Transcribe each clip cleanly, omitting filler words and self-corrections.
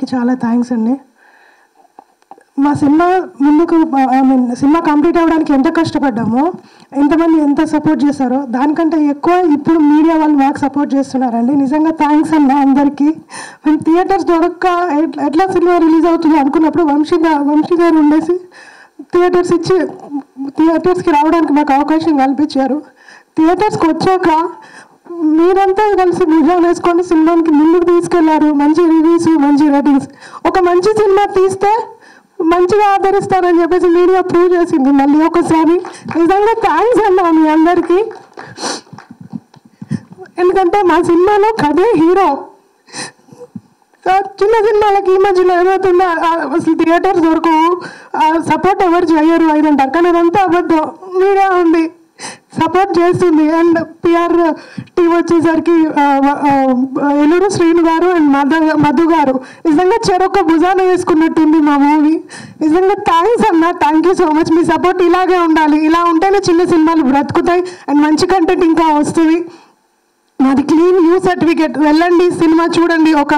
అందరికీ చాలా థ్యాంక్స్ అండి. మా సినిమా ముందుకు సినిమా కంప్లీట్ అవ్వడానికి ఎంత కష్టపడ్డామో, ఎంతమంది ఎంత సపోర్ట్ చేశారో దానికంటే ఎక్కువ ఇప్పుడు మీడియా వాళ్ళు మాకు సపోర్ట్ చేస్తున్నారండి. నిజంగా థ్యాంక్స్ అన్న అందరికీ. మేము థియేటర్స్ దొరక్క ఎట్లా సినిమా రిలీజ్ అవుతుంది అనుకున్నప్పుడు వంశీ గారు ఉండేసి థియేటర్స్కి రావడానికి మాకు అవకాశం కల్పించారు. థియేటర్స్కి వచ్చాక మీరంతా కలిసి భుజాలు వేసుకొని సినిమాకి ముందుకు తీసుకెళ్లారు. మంచి రివ్యూస్, మంచి రేటింగ్స్. ఒక మంచి సినిమా తీస్తే మంచిగా ఆదరిస్తారని చెప్పేసి మీడియా ప్రూవ్ చేసింది మళ్ళీ ఒకసారి. నిజంగా థ్యాంక్స్ అన్నా మీ అందరికీ. ఎందుకంటే మా సినిమాలో కథే హీరో. చిన్న సినిమాలకి ఈ మధ్యలో ఏమవుతుందో అసలు థియేటర్స్ వరకు సపోర్ట్ ఎవరు చేయరు అని అంటారు, కానీ అదంతా అబద్ధం. మీడియా ఉంది, సపోర్ట్ చేస్తుంది. అండ్ పిఆర్ టీం వచ్చేసరికి ఏలూరు శ్రీను గారు అండ్ మధు గారు నిజంగా చెరొక్క భుజాన వేసుకున్నట్టుంది మా మూవీ. నిజంగా థ్యాంక్స్ అన్న, thank you so much. Me support ఇలాగే ఉండాలి. ఇలా ఉంటేనే చిన్న సినిమాలు బ్రతుకుతాయి అండ్ మంచి కంటెంట్ ఇంకా వస్తుంది. మాది క్లీన్ యూ సర్టిఫికేట్. వెళ్ళండి, సినిమా చూడండి. ఒక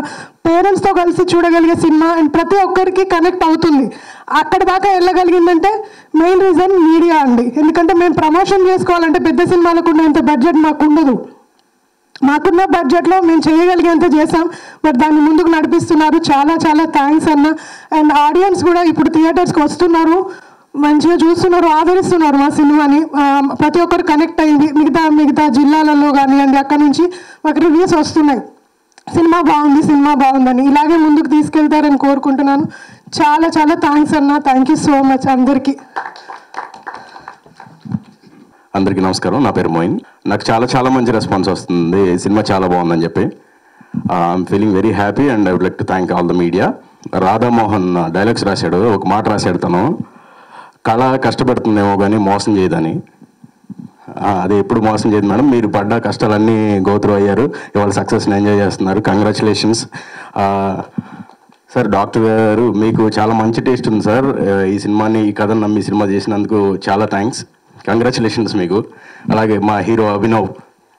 పేరెంట్స్తో కలిసి చూడగలిగే సినిమా అండ్ ప్రతి ఒక్కరికి కనెక్ట్ అవుతుంది. అక్కడ దాకా వెళ్ళగలిగిందంటే మెయిన్ రీజన్ మీడియా అండి. ఎందుకంటే మేము ప్రమోషన్ చేసుకోవాలంటే పెద్ద సినిమాలకు ఉన్నంత బడ్జెట్ మాకు ఉండదు. మాకున్న బడ్జెట్లో మేము చేయగలిగేంత చేసాం, బట్ దాన్ని ముందుకు నడిపిస్తున్నారు. చాలా చాలా థ్యాంక్స్ అన్న. అండ్ ఆడియన్స్ కూడా ఇప్పుడు థియేటర్స్కి వస్తున్నారు, మంచిగా చూస్తున్నారు, ఆదరిస్తున్నారు మా సినిమాని. ప్రతి ఒక్కరు కనెక్ట్ అయింది. మిగతా జిల్లాలలో కానివ్వండి, అక్కడ నుంచి మాకు రివ్యూస్ వస్తున్నాయి, సినిమా బాగుందని. ఇలాగే ముందుకు తీసుకెళ్తారని కోరుకుంటున్నాను. చాలా చాలా థ్యాంక్స్ అన్న. థ్యాంక్ యూ సో మచ్ అందరికీ. అందరికీ నమస్కారం. నా పేరు మోయిన్. నాకు చాలా మంచి రెస్పాన్స్ వస్తుంది, సినిమా చాలా బాగుందని చెప్పి. I'm feeling very happy and I would like to thank all the media. Radhamohan dialogues రాశాడు, ఒక మాట రాశాడు తను, కళ కష్టపడుతుందేమో కానీ మోసం చేయదని. అది ఎప్పుడు మోసం చేయదు మేడం. మీరు పడ్డ కష్టాలన్నీ గోత్రు అయ్యారు, ఇవాళ సక్సెస్ని ఎంజాయ్ చేస్తున్నారు. Congratulations sir. డాక్టర్ గారు మీకు చాలా మంచి టేస్ట్ ఉంది సార్. ఈ సినిమాని, ఈ కథను నమ్మి సినిమా చేసినందుకు చాలా థ్యాంక్స్. కంగ్రాచులేషన్స్ మీకు. అలాగే మా హీరో అభినవ్,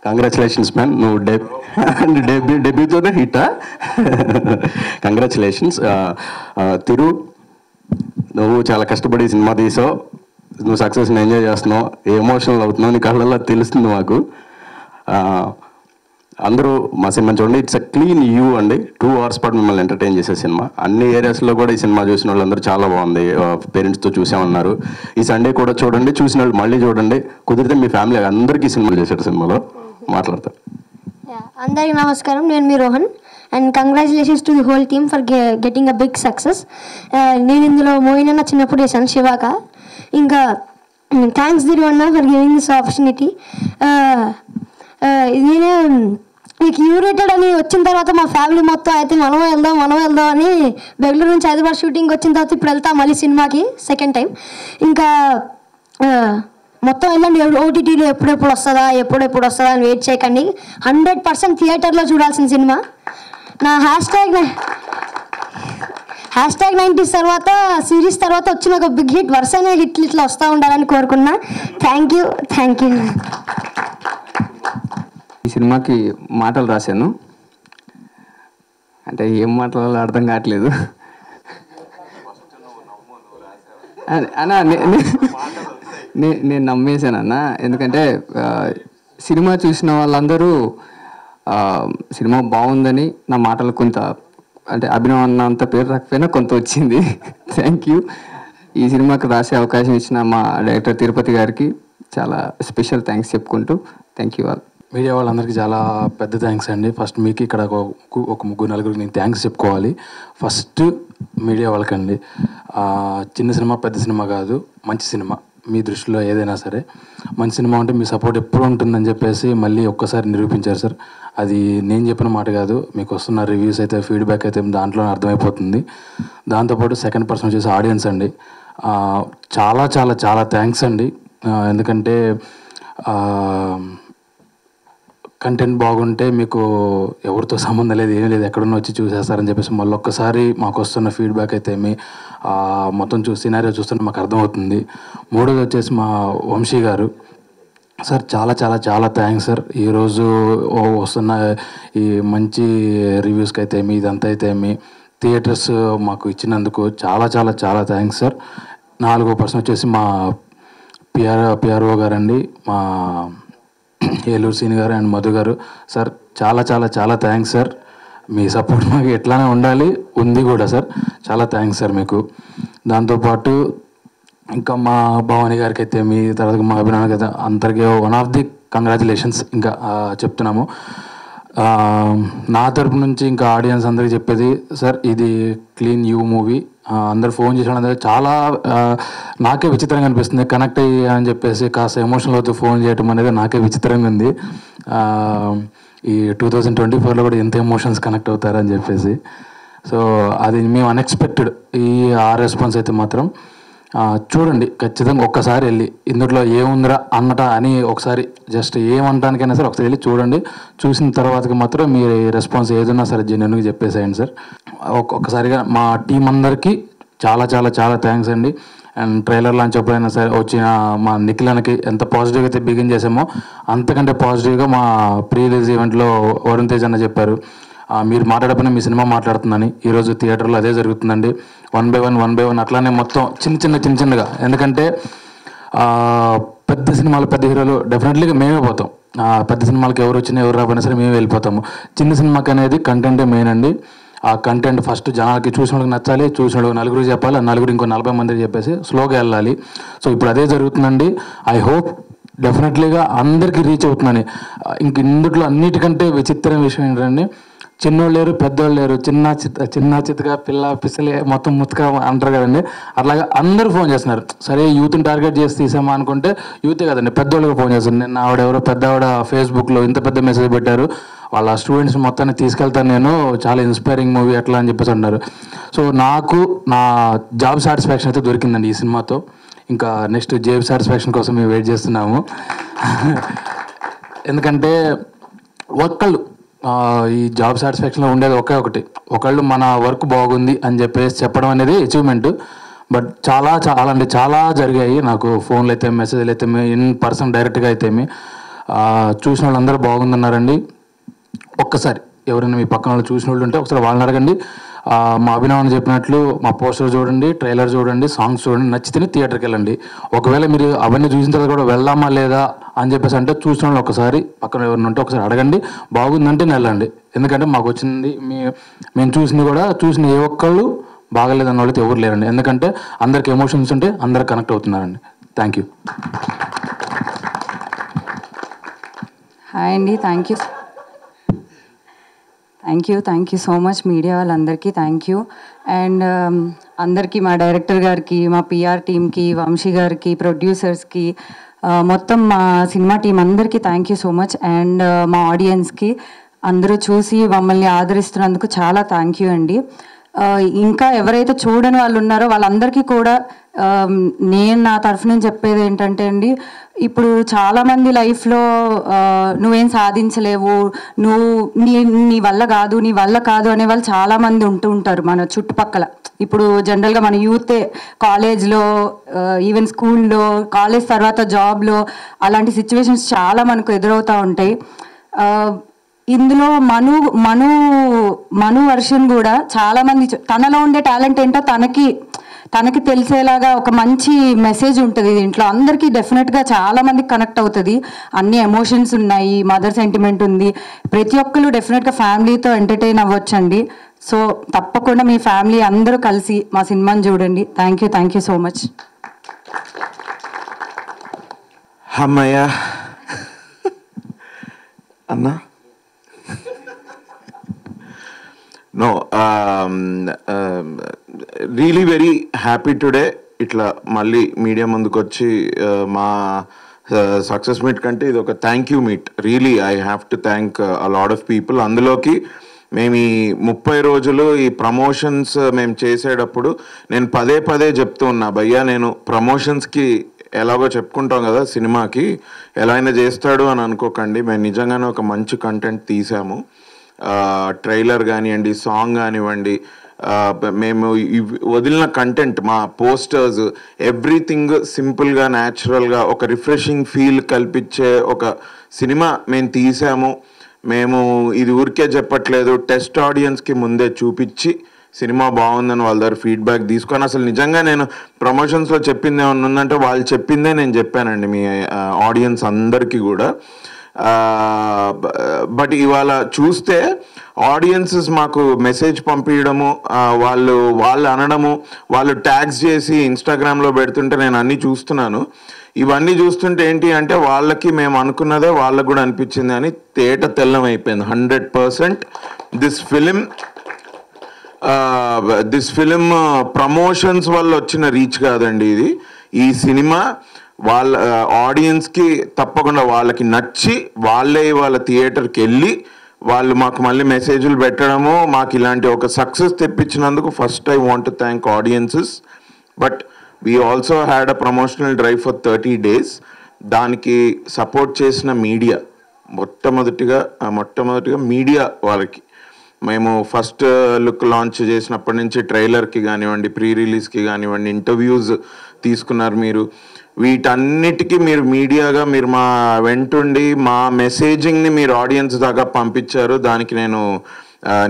కంగ్రాచులేషన్స్ మ్యాన్. నువ్వు డెబ్యూతోనే హిట్టా? కంగ్రాచులేషన్స్. తిరు, నువ్వు చాలా కష్టపడి సినిమా తీసావు, నువ్వు సక్సెస్ని ఎంజాయ్ చేస్తున్నావు, ఎమోషనల్ అవుతున్నావు, నీ కళ్ళల్లో తెలుస్తుంది మాకు. అందరూ మా సినిమా చూడండి. ఇట్స్ అ క్లీన్ యూ అండి. 2 hours పాటు మిమ్మల్ని ఎంటర్టైన్ చేసే సినిమా. అన్ని ఏరియాస్లో కూడా ఈ సినిమా చూసిన వాళ్ళందరూ చాలా బాగుంది, పేరెంట్స్తో చూసామన్నారు. ఈ సండే కూడా చూడండి, చూసిన వాళ్ళు మళ్ళీ చూడండి. కుదిరితే మీ ఫ్యామిలీ అందరికీ సినిమాలు చేశారు. సినిమాలో మాట్లాడతారు. అందరికీ నమస్కారం, నేను మీ Rohan. And congratulations to the whole team for getting a big success. నేను ఇందులో మోయిన్ అన్న చిన్నప్పుడు వేసాను, శివాక. ఇంకా థ్యాంక్స్ దిరు అన్న ఫర్ గివింగ్ దిస్ ఆపర్చునిటీ. నేనే మీకు యూరేటెడ్ అని వచ్చిన తర్వాత మా ఫ్యామిలీ మొత్తం అయితే మనం వెళ్దాం అని బెంగళూరు నుంచి హైదరాబాద్ షూటింగ్ వచ్చిన తర్వాత ఇప్పుడు వెళ్తాం మళ్ళీ సినిమాకి సెకండ్ టైం. ఇంకా మొత్తం వెళ్ళండి, ఓటీటీలో ఎప్పుడెప్పుడు వస్తుందా అని వెయిట్ చేయకండి. 100% థియేటర్లో చూడాల్సిన సినిమా. నా హ్యాష్ట్యాగ్ 90s తర్వాత సిరీస్ తర్వాత వచ్చిన ఒక బిగ్ హిట్, వరుసనే హిట్లు ఇట్లా వస్తూ ఉండాలని కోరుకున్నా. Thank you. ఈ సినిమాకి మాటలు రాశాను, అంటే ఏం మాటలు అర్థం కావట్లేదు అన్న. నేను నమ్మేశాను అన్న, ఎందుకంటే సినిమా చూసిన వాళ్ళందరూ సినిమా బాగుందని నా మాటలు కొంత, అంటే అభినవ్ అన్నంత పేరు రాకపోయినా కొంత వచ్చింది. Thank you. ఈ సినిమాకి రాసే అవకాశం ఇచ్చిన మా డైరెక్టర్ తిరుపతి గారికి చాలా స్పెషల్ థ్యాంక్స్ చెప్పుకుంటూ థ్యాంక్ యూ ఆల్. మీడియా వాళ్ళందరికీ చాలా పెద్ద థ్యాంక్స్ అండి. ఫస్ట్ మీకు ఇక్కడ ఒక 3-4 నేను థ్యాంక్స్ చెప్పుకోవాలి. ఫస్ట్ మీడియా వాళ్ళకండి. చిన్న సినిమా పెద్ద సినిమా కాదు, మంచి సినిమా. మీ దృష్టిలో ఏదైనా సరే మంచి సినిమా ఉంటే మీ సపోర్ట్ ఎప్పుడు ఉంటుందని చెప్పేసి మళ్ళీ ఒక్కసారి నిరూపించారు సార్. అది నేను చెప్పిన మాట కాదు, మీకు వస్తున్న రివ్యూస్ అయితే, ఫీడ్బ్యాక్ అయితే దాంట్లోనే అర్థమైపోతుంది. దాంతోపాటు సెకండ్ పర్సన్ వచ్చేసి ఆడియన్స్ అండి. చాలా చాలా చాలా థ్యాంక్స్ అండి. ఎందుకంటే కంటెంట్ బాగుంటే మీకు ఎవరితో సంబంధం లేదు, ఏమీ లేదు, ఎక్కడున్నా వచ్చి చూసేస్తారని చెప్పేసి మళ్ళీ ఒక్కసారి మాకు వస్తున్న ఫీడ్బ్యాక్ అయితే మొత్తం సినారియో చూస్తుంటే మాకు అర్థమవుతుంది. మూడోది వచ్చేసి మా వంశీ గారు సార్, చాలా చాలా చాలా థ్యాంక్స్ సార్. ఈరోజు వస్తున్న ఈ మంచి రివ్యూస్కి అయితే ఇదంతా అయితే థియేటర్స్ మాకు ఇచ్చినందుకు చాలా చాలా చాలా థ్యాంక్స్ సార్. 4వ పర్సన్ వచ్చేసి మా పిఆర్ఓ గారండి, మా ఏలూరు సీని గారు అండ్ మధు గారు. సార్ చాలా చాలా చాలా థ్యాంక్స్ సార్. మీ సపోర్ట్ మాకు ఎట్లానే ఉండాలి, ఉంది కూడా సార్. చాలా థ్యాంక్స్ సార్ మీకు. దాంతోపాటు ఇంకా మా భవానీ గారికి అయితే, మీ తర్వాత మా అభినవ్ అయితే అందరికీ వన్ ఆఫ్ ది కంగ్రాచులేషన్స్ ఇంకా చెప్తున్నాము. నా తరపు నుంచి ఇంకా ఆడియన్స్ అందరికీ చెప్పేది సార్, ఇది క్లీన్ యూ మూవీ. అందరు ఫోన్ చేసిన చాలా నాకే విచిత్రంగా అనిపిస్తుంది. కనెక్ట్ అయ్యి అని చెప్పేసి కాస్త ఎమోషనల్ అవుతూ ఫోన్ చేయడం అనేది నాకే విచిత్రంగా ఉంది. ఈ 2024లో కూడా ఎంత ఎమోషన్స్ కనెక్ట్ అవుతారని చెప్పేసి. సో అది మేము అన్ఎక్స్పెక్టెడ్. ఆ రెస్పాన్స్ అయితే మాత్రం చూడండి ఖచ్చితంగా. ఒక్కసారి వెళ్ళి ఇందులో ఏముందిరా అన్నట అని ఒకసారి జస్ట్ ఏమంటానికైనా సరే ఒకసారి వెళ్ళి చూడండి. చూసిన తర్వాతకి మాత్రం మీ రెస్పాన్స్ ఏదన్నా సరే జెన్యున్గా చెప్పేసేయండి సార్. ఒక్కసారిగా మా టీం అందరికీ చాలా చాలా చాలా థ్యాంక్స్ అండి. అండ్ ట్రైలర్ లాంచ్ ఎప్పుడైనా సరే వచ్చిన మా నిఖిలకి ఎంత పాజిటివ్గా అయితే బిగిన్ చేసామో అంతకంటే పాజిటివ్గా మా ప్రీ రిలీజ్ ఈవెంట్లో వరుణ్ తేజ్ అన్న చెప్పారు, మీరు మాట్లాడకపోయినా మీ సినిమా మాట్లాడుతుందని. ఈరోజు థియేటర్లో అదే జరుగుతుందండి. 1 by 1 అట్లానే మొత్తం చిన్నగా. ఎందుకంటే పెద్ద సినిమాలు పెద్ద హీరోలు డెఫినెట్లీగా మేమే పోతాం. పెద్ద సినిమాలకు ఎవరు వచ్చినా ఎవరు రాకపోయినా సరే మేమే వెళ్ళిపోతాము. చిన్న సినిమాకి అనేది కంటెంటే మెయిన్ అండి. ఆ కంటెంట్ ఫస్ట్ జనాలకి చూసిన వాళ్ళకి నచ్చాలి, చూసిన వాళ్ళకి నలుగురు చెప్పాలి, నలుగురు ఇంకో 40 మందికి చెప్పేసి స్లోగా వెళ్ళాలి. సో ఇప్పుడు అదే జరుగుతుందండి. ఐ హోప్ డెఫినెట్లీగా అందరికీ రీచ్ అవుతుందని. ఇంక ఇందులో అన్నిటికంటే విచిత్రమైన విషయం ఏంటంటే, చిన్నోళ్ళు లేరు పెద్దోళ్ళు లేరు, చిన్న చిత్తగా పిల్ల పిసలే మొత్తం ముత్తగా అంటారు కదండి. అట్లాగా అందరూ ఫోన్ చేస్తున్నారు. సరే యూత్ని టార్గెట్ చేసి తీసామా అనుకుంటే యూతే కదండి, పెద్దోళ్ళకి ఫోన్ చేస్తారు. నిన్న ఆవిడెవరో పెద్ద ఆవిడ ఫేస్బుక్లో ఇంత పెద్ద మెసేజ్ పెట్టారు, వాళ్ళ స్టూడెంట్స్ మొత్తాన్ని తీసుకెళ్తాను నేను, చాలా ఇన్స్పైరింగ్ మూవీ అట్లా అని చెప్పేసి అన్నారు. సో నాకు నా జాబ్ సాటిస్ఫాక్షన్ అయితే దొరికిందండి ఈ సినిమాతో. ఇంకా నెక్స్ట్ జాబ్ సాటిస్ఫాక్షన్ కోసం మేము వెయిట్ చేస్తున్నాము. ఎందుకంటే ఒకళ్ళు ఈ జాబ్ సాటిస్ఫాక్షన్లో ఉండేది ఒకటి, ఒకళ్ళు మన వర్క్ బాగుంది అని చెప్పేసి చెప్పడం అనేది అచీవ్మెంట్. బట్ చాలా అంటే చాలా జరిగాయి. నాకు ఫోన్లు అయితే, మెసేజ్లు అయితే, ఇన్ పర్సన్ డైరెక్ట్గా అయితే చూసిన వాళ్ళు అందరూ బాగుందన్నారండి. ఒక్కసారి ఎవరైనా మీ పక్కన వాళ్ళు చూసిన వాళ్ళు ఉంటే ఒకసారి వాళ్ళని అడగండి. మా అభినవ్ చెప్పినట్లు మా పోస్టర్ చూడండి, ట్రైలర్ చూడండి, సాంగ్స్ చూడండి, నచ్చితేనే థియేటర్కి వెళ్ళండి. ఒకవేళ మీరు అవన్నీ చూసిన తర్వాత కూడా వెళ్దామా లేదా అని చెప్పేసి అంటే చూసిన వాళ్ళు ఒకసారి పక్కన ఎవరిని ఉంటే ఒకసారి అడగండి. బాగుందంటే వెళ్ళండి. ఎందుకంటే మాకు వచ్చింది మేము చూసింది కూడా, చూసిన ఏ ఒక్కళ్ళు బాగలేదన్న వాళ్ళైతే ఎవరు లేరండి. ఎందుకంటే అందరికి ఎమోషన్స్ ఉంటే అందరు కనెక్ట్ అవుతున్నారండి. Thank you. హాయ్ అండి, thank you so much media వాళ్ళందరికీ థ్యాంక్ యూ. అండ్ అందరికీ, మా డైరెక్టర్ గారికి, మా పిఆర్ టీమ్కి, వంశీ గారికి, ప్రొడ్యూసర్స్కి, మొత్తం మా సినిమా టీం అందరికీ thank you so much. And మా ఆడియన్స్కి అందరూ చూసి మమ్మల్ని ఆదరిస్తున్నందుకు చాలా థ్యాంక్ యూ అండి. ఇంకా ఎవరైతే చూడని వాళ్ళు ఉన్నారో వాళ్ళందరికీ కూడా నేను నా తరఫు నుంచి చెప్పేది ఏంటంటే అండి, ఇప్పుడు చాలామంది లైఫ్లో నువ్వేం సాధించలేవు, నీ వల్ల కాదు అనే వాళ్ళు చాలామంది ఉంటారు మన చుట్టుపక్కల. ఇప్పుడు జనరల్గా మన యూతే కాలేజ్లో, ఈవెన్ స్కూల్లో, కాలేజ్ తర్వాత జాబ్లో అలాంటి సిచ్యువేషన్స్ చాలా మనకు ఎదురవుతూ ఉంటాయి. ఇందులో మను వర్షన్ కూడా చాలామంది తనలో ఉండే టాలెంట్ ఏంటో తనకి తెలిసేలాగా ఒక మంచి మెసేజ్ ఉంటుంది దీంట్లో. అందరికీ డెఫినెట్గా చాలామందికి కనెక్ట్ అవుతుంది. అన్ని ఎమోషన్స్ ఉన్నాయి, మదర్ సెంటిమెంట్ ఉంది. ప్రతి ఒక్కరు డెఫినెట్గా ఫ్యామిలీతో ఎంటర్టైన్ అవ్వచ్చండి. సో తప్పకుండా మీ ఫ్యామిలీ అందరూ కలిసి మా సినిమాని చూడండి. Thank you so much. అమ్మయ్య అన్నా. No, really very happy today. ఇట్లా మళ్ళీ మీడియా ముందుకు వచ్చి మా సక్సెస్ మీట్ కంటే ఇది ఒక thank you meet. Really I have to thank a lot of people. అందులోకి మేము ఈ 30 రోజులు ఈ ప్రమోషన్స్ మేము చేసేటప్పుడు నేను పదే చెప్తూ ఉన్నా, భయ్యా నేను ప్రమోషన్స్కి ఎలాగో చెప్పుకుంటాం కదా, సినిమాకి ఎలా అయినా చేస్తాడు అని అనుకోకండి. మేము నిజంగానే ఒక మంచి కంటెంట్ తీసాము. ట్రైలర్ కానివ్వండి, సాంగ్ కానివ్వండి, మేము వదిలిన కంటెంట్, మా పోస్టర్స్, ఎవ్రీథింగ్ సింపుల్గా, న్యాచురల్గా ఒక రిఫ్రెషింగ్ ఫీల్ కల్పించే ఒక సినిమా మేము తీసాము. మేము ఇది ఊరికే చెప్పట్లేదు, టెస్ట్ ఆడియన్స్కి ముందే చూపించి సినిమా బాగుందని వాళ్ళ దగ్గర ఫీడ్బ్యాక్ తీసుకొని అసలు నిజంగా నేను ప్రమోషన్స్లో చెప్పింది ఏమన్నా ఉందంటే వాళ్ళు చెప్పిందే నేను చెప్పానండి మీ ఆడియన్స్ అందరికీ కూడా. బట్ ఇవాళ చూస్తే ఆడియన్సెస్ మాకు మెసేజ్ పంపించడము, వాళ్ళు అనడము, వాళ్ళు ట్యాగ్స్ చేసి ఇన్స్టాగ్రామ్లో పెడుతుంటే నేను అన్నీ చూస్తున్నాను. ఇవన్నీ చూస్తుంటే ఏంటి అంటే వాళ్ళకి మేము అనుకున్నదే వాళ్ళకు కూడా అనిపించింది అని తేట తెల్లం అయిపోయింది. 100% దిస్ ఫిలిం ప్రమోషన్స్ వల్ల వచ్చిన రీచ్ కాదండి ఇది. ఈ సినిమా వాళ్ళ ఆడియన్స్కి తప్పకుండా వాళ్ళకి నచ్చి వాళ్ళే వాళ్ళ థియేటర్కి వెళ్ళి వాళ్ళు మాకు మళ్ళీ మెసేజ్లు పెట్టడము, మాకు ఇలాంటి ఒక సక్సెస్ తెప్పించినందుకు first I want to thank audiences. But we also had a promotional drive for 30 days. దానికి సపోర్ట్ చేసిన మీడియా, మొట్టమొదటిగా మీడియా వాళ్ళకి మేము ఫస్ట్ లుక్ లాంచ్ చేసినప్పటి నుంచి ట్రైలర్కి కానివ్వండి, ప్రీ రిలీజ్కి కానివ్వండి, ఇంటర్వ్యూస్ తీసుకున్నారు మీరు. వీటన్నిటికీ మీరు మీడియాగా మీరు మా వెంటుండి మా మెసేజింగ్ని మీరు ఆడియన్స్ దాకా పంపించారు. దానికి నేను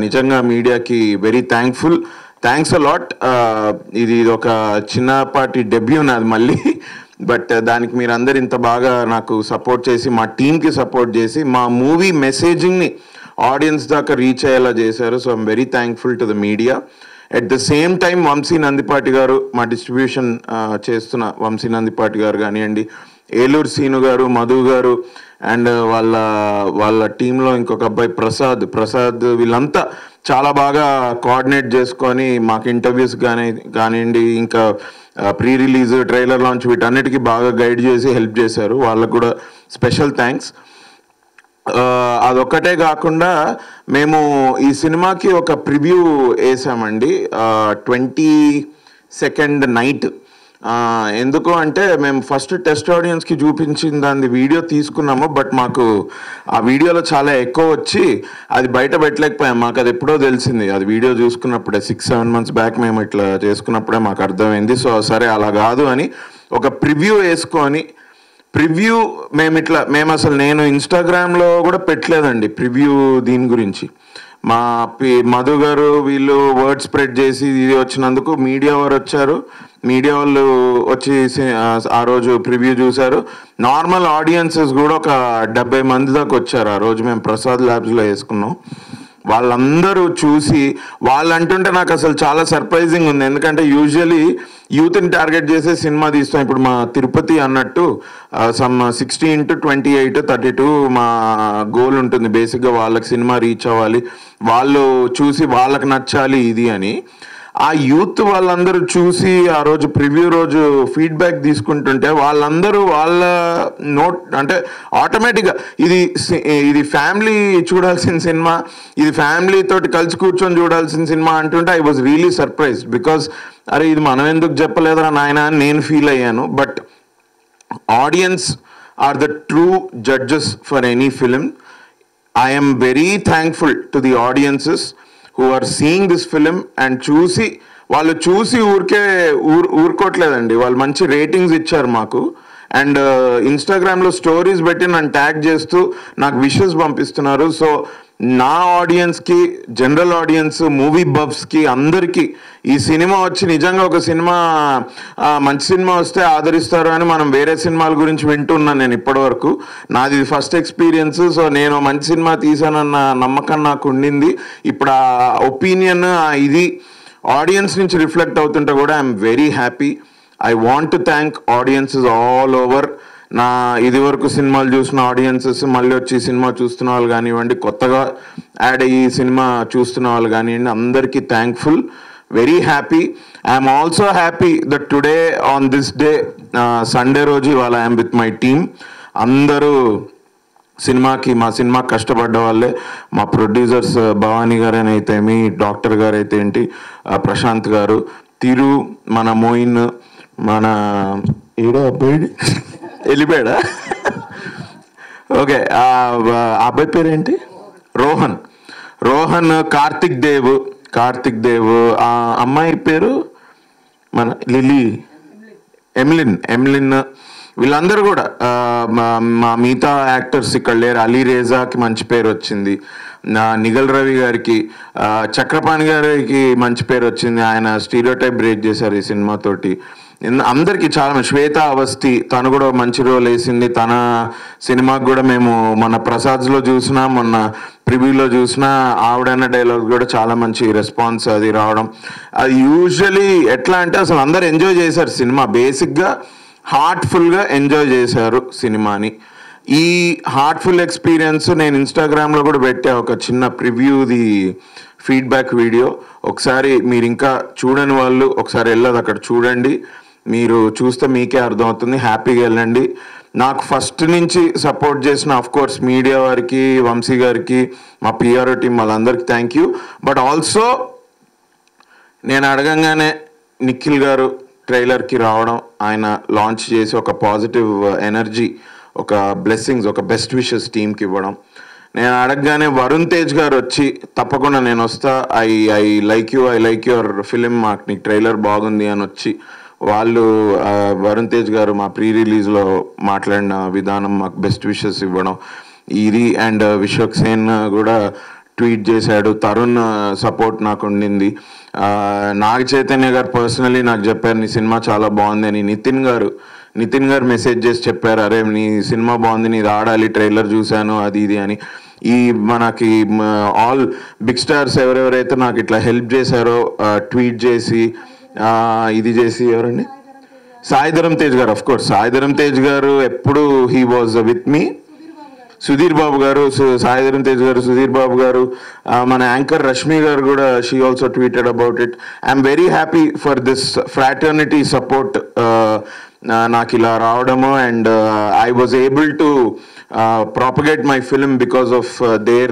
నిజంగా మీడియాకి very thankful. Thanks a lot. ఇది ఒక చిన్నపాటి డెబ్యూ నాది మళ్ళీ. బట్ దానికి మీరు అందరు ఇంత బాగా నాకు సపోర్ట్ చేసి, మా టీంకి సపోర్ట్ చేసి, మా మూవీ మెసేజింగ్ని ఆడియన్స్ దాకా రీచ్ అయ్యేలా చేశారు. So I'm very thankful to the media. At the same time Vamsi Nandipati garu, మా డిస్ట్రిబ్యూషన్ చేస్తున్న వంశీ నందిపాటి గారు కానివ్వండి, ఏలూరు సీను గారు, మధు గారు, అండ్ వాళ్ళ టీంలో ఇంకొక అబ్బాయి ప్రసాద్, వీళ్ళంతా చాలా బాగా కోఆర్డినేట్ చేసుకొని మాకు ఇంటర్వ్యూస్ కానివ్వండి, ఇంకా ప్రీ రిలీజ్, ట్రైలర్ లాంచ్ వీటన్నిటికీ బాగా గైడ్ చేసి హెల్ప్ చేశారు. వాళ్ళకు కూడా స్పెషల్ థ్యాంక్స్. అదొక్కటే కాకుండా మేము ఈ సినిమాకి ఒక ప్రివ్యూ వేసామండి 22nd నైట్. ఎందుకు అంటే మేము ఫస్ట్ టెస్ట్ ఆడియన్స్కి చూపించిన దాని వీడియో తీసుకున్నాము. బట్ మాకు ఆ వీడియోలో చాలా ఎక్కువ వచ్చి అది బయట పెట్టలేకపోయాం. మాకు అది ఎప్పుడో తెలిసింది. అది వీడియో చూసుకున్నప్పుడే 6-7 months బ్యాక్ మేము ఇట్లా చేసుకున్నప్పుడే మాకు అర్థమైంది. సో సరే అలా కాదు అని ఒక ప్రివ్యూ వేసుకొని, ప్రివ్యూ మేము అసలు నేను ఇన్స్టాగ్రామ్లో కూడా పెట్టలేదండి ప్రివ్యూ. దీని గురించి మా మధు గారు వీళ్ళు వర్డ్ స్ప్రెడ్ చేసి ఇది వచ్చినందుకు మీడియా వారు వచ్చారు. మీడియా వాళ్ళు వచ్చి ఆ రోజు ప్రివ్యూ చూశారు. నార్మల్ ఆడియన్సెస్ కూడా ఒక 70 మంది దాకా వచ్చారు. ఆ రోజు మేము ప్రసాద్ ల్యాబ్స్లో వేసుకున్నాం. వాళ్ళందరూ చూసి వాళ్ళు అంటుంటే నాకు అసలు చాలా సర్ప్రైజింగ్ ఉంది. ఎందుకంటే యూజువలీ యూత్ని టార్గెట్ చేసే సినిమా తీస్తాం. ఇప్పుడు మా తిరుపతి అన్నట్టు సమ్ 60 into 28, 32 మా గోల్ ఉంటుంది. బేసిక్గా వాళ్ళకి సినిమా రీచ్ అవ్వాలి, వాళ్ళు చూసి వాళ్ళకి నచ్చాలి ఇది అని. ఆ యూత్ వాళ్ళందరూ చూసి ఆ రోజు ప్రివ్యూ రోజు ఫీడ్బ్యాక్ తీసుకుంటుంటే వాళ్ళందరూ వాళ్ళ అంటే ఆటోమేటిక్గా ఇది ఫ్యామిలీ చూడాల్సిన సినిమా, ఇది ఫ్యామిలీ తోటి కలిసి కూర్చొని చూడాల్సిన సినిమా అంటుంటే I was really surprised. Because అరే ఇది మనం ఎందుకు చెప్పలేదురా నాయన అని నేను ఫీల్ అయ్యాను. But audience are the true judges for any film. I am very thankful to the audiences who are seeing this film and వాళ్ళు చూసి ఊరుకోవట్లేదండి. వాళ్ళు మంచి రేటింగ్స్ ఇచ్చారు మాకు. అండ్ ఇన్స్టాగ్రామ్లో స్టోరీస్ పెట్టి నన్ను ట్యాగ్ చేస్తూ నాకు విషెస్ పంపిస్తున్నారు. సో నా ఆడియన్స్కి, జనరల్ ఆడియన్స్, మూవీ బఫ్స్కి అందరికీ ఈ సినిమా వచ్చి నిజంగా ఒక సినిమా మంచి సినిమా వస్తే ఆదరిస్తారు అని మనం వేరే సినిమాల గురించి వింటున్నాను నేను ఇప్పటివరకు. నాది ఫస్ట్ ఎక్స్పీరియన్స్. సో నేను మంచి సినిమా తీసానన్న నమ్మకం నాకు ఉండింది. ఇప్పుడు ఆ ఒపీనియన్ ఇది ఆడియన్స్ నుంచి రిఫ్లెక్ట్ అవుతుంటే కూడా I'm very happy. I want to thank audiences all over. నా ఇది వరకు సినిమాలు చూసిన ఆడియన్సెస్, మళ్ళీ వచ్చి సినిమా చూస్తున్న వాళ్ళు కానివ్వండి, కొత్తగా యాడ్ అయ్యి సినిమా చూస్తున్న వాళ్ళు కానివ్వండి, అందరికీ thankful. Very happy. I'm also happy that today on this day Sunday రోజు ఇవాళ ఐఎమ్ విత్ మై టీమ్. అందరూ మా సినిమా కష్టపడ్డ వాళ్ళే. మా ప్రొడ్యూసర్స్ భవానీ గారైనా అయితేమి, డాక్టర్ గారు అయితే ఏంటి, ప్రశాంత్ గారు, తిరు, మన మోయిన్, మన ఏడో అబ్బాయి వెళ్ళిపోయాడా, ఓకే ఆ అబ్బాయి పేరేంటి, రోహన్, కార్తిక్ దేవ్, ఆ అమ్మాయి పేరు మన లిలీ, ఎమ్లిన్, వీళ్ళందరూ కూడా మా మిగతా యాక్టర్స్ ఇక్కడ లేరు. అలీ రేజాకి మంచి పేరు వచ్చింది. నిగల్ రవి గారికి, చక్రపాణి గారికి మంచి పేరు వచ్చింది, ఆయన స్టీరియోటైప్ బ్రేక్ చేశారు ఈ సినిమాతోటి. అందరికీ చాలా శ్వేత అవస్థి తను కూడా మంచి రోల్ వేసింది. తన సినిమాకి కూడా మేము మన ప్రసాద్స్లో చూసినా, మొన్న ప్రివ్యూలో చూసినా ఆవిడన్న డైలాగ్ కూడా చాలా మంచి రెస్పాన్స్ అది రావడం. అది యూజువలీ ఎట్లా అంటే అసలు అందరు ఎంజాయ్ చేశారు సినిమా, బేసిక్గా హార్ట్ఫుల్గా ఎంజాయ్ చేశారు సినిమాని. ఈ హార్ట్ఫుల్ ఎక్స్పీరియన్స్ నేను ఇన్స్టాగ్రామ్లో కూడా పెట్టా ఒక చిన్న ప్రివ్యూది ఫీడ్బ్యాక్ వీడియో. ఒకసారి మీరు ఇంకా చూడని వాళ్ళు ఒకసారి వెళ్ళదు అక్కడ చూడండి, మీరు చూస్తే మీకే అర్థమవుతుంది. హ్యాపీగా వెళ్ళండి. నాకు ఫస్ట్ నుంచి సపోర్ట్ చేసిన అఫ్కోర్స్ మీడియా వారికి, వంశీ గారికి, మా పిఆర్ఓ టీం వాళ్ళందరికీ థ్యాంక్ యూ. బట్ ఆల్సో నేను అడగంగానే నిఖిల్ గారు ట్రైలర్కి రావడం, ఆయన లాంచ్ చేసి ఒక పాజిటివ్ ఎనర్జీ, ఒక బ్లెస్సింగ్స్, ఒక బెస్ట్ విషెస్ టీంకి ఇవ్వడం. నేను అడగగానే వరుణ్ తేజ్ గారు వచ్చి తప్పకుండా నేను వస్తా, ఐ లైక్ యువర్ ఫిలిం, మాకు నీకు ట్రైలర్ బాగుంది అని వచ్చి వాళ్ళు వరుణ్ తేజ్ గారు మా ప్రీ రిలీజ్లో మాట్లాడిన విధానం, మాకు బెస్ట్ విషెస్ ఇవ్వడం ఇది. అండ్ విశ్వక్ సేన్ కూడా ట్వీట్ చేశాడు, తరుణ్ సపోర్ట్ నాకు ఉండింది. నాగ చైతన్య గారు పర్సనలీ నాకు చెప్పారు నీ సినిమా చాలా బాగుంది అని. నితిన్ గారు మెసేజ్ చేసి చెప్పారు, అరే నీ సినిమా బాగుంది, నీది ఆడాలి, ట్రైలర్ చూశాను అది ఇది అని. ఈ మనకి ఆల్ బిగ్ స్టార్స్ ఎవరెవరైతే నాకు ఇట్లా హెల్ప్ చేశారో ట్వీట్ చేసి ఇది చేసి, ఎవరండి, సాయిధరం తేజ్ గారు. అఫ్ కోర్స్ సాయిధరం తేజ్ గారు ఎప్పుడు he was with me. Sudheer Babu గారు, సాయిధరం తేజ్ గారు, సుధీర్ బాబు గారు, మన యాంకర్ రష్మి గారు కూడా she also tweeted about it. I'm very happy for this fraternity support నాకు ఇలా రావడము. And I was able to propagate my film because of their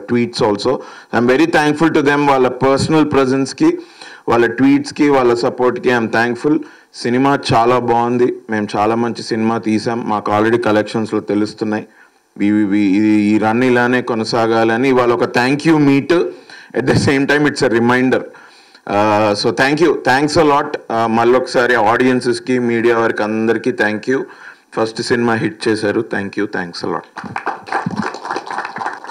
tweets also. I'm very thankful to them. వాళ్ళ personal presence కి, వాళ్ళ tweets కి, వాళ్ళ support కి I'm thankful. Cinema చాలా బాగుంది, మేము చాలా మంచి సినిమా తీసాం, మాకు ఆల్రెడీ కలెక్షన్స్లో తెలుస్తున్నాయి. ఈ రన్ ఇలానే కొనసాగాలని ఇవాళ ఒక thank you meet. At the same time it's a reminder. So thanks a lot. మళ్ళొకసారి ఆడియన్సెస్కి, మీడియా వారికి అందరికీ thank you. First cinema hit చేశారు. Thanks a lot.